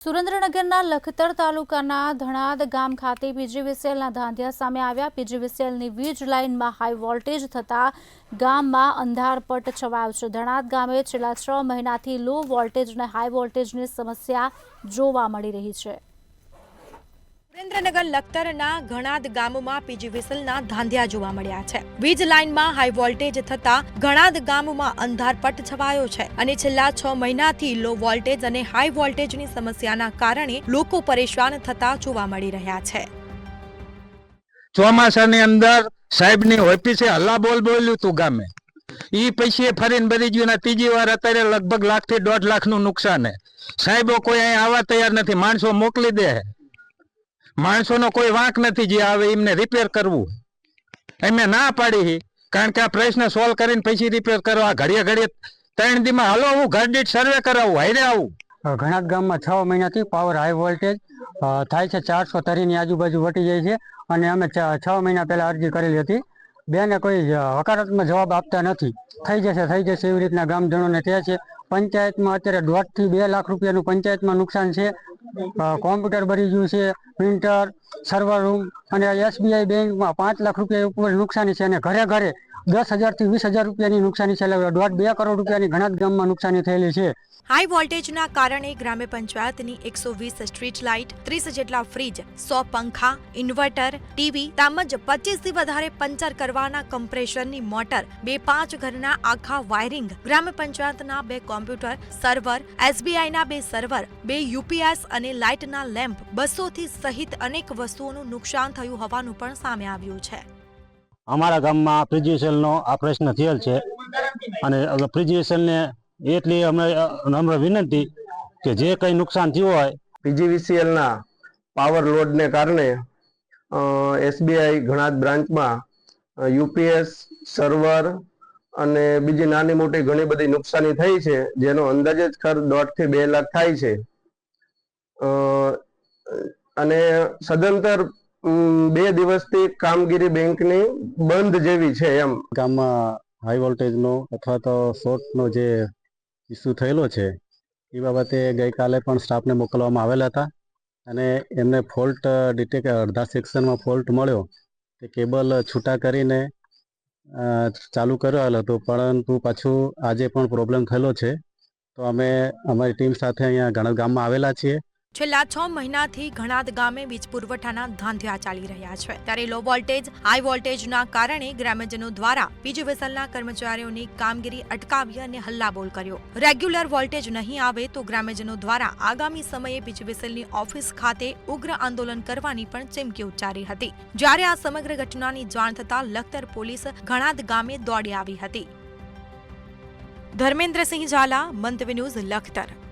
સુરેન્દ્રનગરના લખતર તાલુકાના ધણાદ ગામ ખાતે પીજીવીસીએલના ધાંધિયા સામે આવ્યા। પીજીવીસીએલની વીજ લાઇનમાં હાઈ વોલ્ટેજ થતા ગામમાં અંધારપટ છવાયો છે। ધણાદ ગામે છેલ્લા 6 મહિનાથી લો વોલ્ટેજ અને હાઈ વોલ્ટેજની સમસ્યા જોવા મળી રહી છે। સુરેન્દ્રનગર લખતરના ઘણાદ ગામમાં પીજીવીસીએલના ધાંધિયા જોવા મળ્યા છે। વીજ લાઇનમાં હાઈ વોલ્ટેજ થતા ઘણાદ ગામમાં અંધારપટ છવાયો છે અને છેલ્લા 6 મહિનાથી લો વોલ્ટેજ અને હાઈ વોલ્ટેજની સમસ્યાના કારણે લોકો પરેશાન થતા જોવા મળી રહ્યા છે। ચોમાસાની અંદર સાહેબની ઓફિસે હલ્લા બોલ બોલ્યું તું ગામે ઈ પૈસે ફરીને ભરી ગયું ને ત્રીજી વાર અત્યારે લગભગ 1 થી 1.5 લાખનું નુકસાન છે। સાહેબો કોઈ અહીં આવવા તૈયાર નથી, માણસો મોકલી દે છે, માણસોનો કોઈ વાંક નથી, જે આવે એમને રિપેર કરવું અમે ના પાડી, કારણ કે આ પ્રશ્ન સોલ્વ કરીને પછી રિપેર કરવા ઘડીએ 3 દીમાં હલો હું ઘર દીઠ સર્વે કરાવું હાઈરે આવું। ઘણાદ ગામમાં 6 મહિનાથી પાવર હાઈ વોલ્ટેજ થાય છે, 430 ની આજુબાજુ વટી જાય છે અને અમે 6 મહિના પહેલા અરજી કરેલી હતી। બેને કોઈ હકારાત્મક જવાબ આપતા નથી। થઈ જશે એવી રીતના ગામજનોને કહે છે। પંચાયતમાં અત્યારે 1.5 થી 2 લાખ રૂપિયાનું પંચાયતમાં નુકસાન છે। કોમ્પ્યુટર બળી ગયું છે, પ્રિન્ટર, સર્વર રૂમ અને એસબીઆઈ બેંકમાં 5 લાખ રૂપિયા ઉપર નુકસાની છે અને ઘરે 10,000 થી 20,000 રૂપિયાની નુકસાની છે। 1.5-2 કરોડ રૂપિયાની ઘણાદ ગામમાં નુકસાની થયેલી છે। હાઈ વોલ્ટેજના કારણે ગ્રામ્ય પંચાયતની 120 સ્ટ્રીટ લાઇટ, 30 જેટલા ફ્રીજ, 100 પંખા, ઇન્વર્ટર, ટીવી તેમજ 25 થી વધારે પંચર કરવાના કમ્પ્રેશરની મોટર, 2-5 ઘરના આખા વાયરિંગ, ગ્રામ્ય પંચાયતના 2 કોમ્પ્યુટર, સર્વર, એસબીઆઈના 2 સર્વર, 2 યુપીએસ અને લાઇટના લેમ્પ, 200 થી સહિત અનેક વસ્તુઓનું નુકસાન થયું હોવાનું પણ સામે આવ્યું છે। અમારા ગામમાં પીજીવીસીએલનો આ પ્રશ્ન થયેલ છે અને પીજીવીસીએલને એટલી નમ્ર વિનંતી કે જે કંઈ નુકસાન થયું હોય પીજીવીસીએલના પાવર લોડને કારણે એસબીઆઈ ઘણાદ બ્રાન્ચમાં યુપીએસ, સર્વર અને બીજી નાની મોટી ઘણી બધી નુકસાની થઈ છે, જેનો અંદાજે જ ખર્ચ 1.5 થી 2 લાખ થાય છે અને સદંતર 2 દિવસથી કામગીરી બેંકની બંધ જેવી છે। એમ ગામમાં હાઈ વોલ્ટેજનો અથવા તો શોર્ટનો જે ઇસ્યુ થયેલો છે એ બાબતે ગઈકાલે પણ સ્ટાફને મોકલવામાં આવેલા હતા અને એમને ફોલ્ટ ડિટેક્ટ અડધા સેક્શનમાં ફોલ્ટ મળ્યો તે કેબલ છૂટા કરીને ચાલુ કરેલો હતો, પરંતુ પાછું આજે પણ પ્રોબ્લેમ થયેલો છે। તો અમે અમારી ટીમ સાથે અહીંયા ઘણાદ ગામમાં આવેલા છીએ। છેલ્લા 6 મહિનાથી ઘણાદ ગામે વીજ પુરવઠાના ધાંધિયા ચાલી રહ્યા છે, ત્યારે લો વોલ્ટેજ, હાઈ વોલ્ટેજના કારણે ગ્રામ્યજનો દ્વારા પીજીવીસીએલના કર્મચારીઓની કામગીરી અટકાવી અને હલ્લાબોલ કર્યો। રેગ્યુલર વોલ્ટેજ નહીં આવે તો ગ્રામ્યજનો દ્વારા આગામી સમયે પીજીવીસીએલની ઓફિસ ખાતે ઉગ્ર આંદોલન કરવાની પણ ચીમકી ઉચ્ચારી હતી। જ્યારે આ સમગ્ર ઘટનાની જાણ થતાં લખતર પોલીસ ઘણાદ ગામે દોડી આવી હતી। ધર્મેન્દ્રસિંહ ઝાલા, મંતવી ન્યૂઝ, લખતર।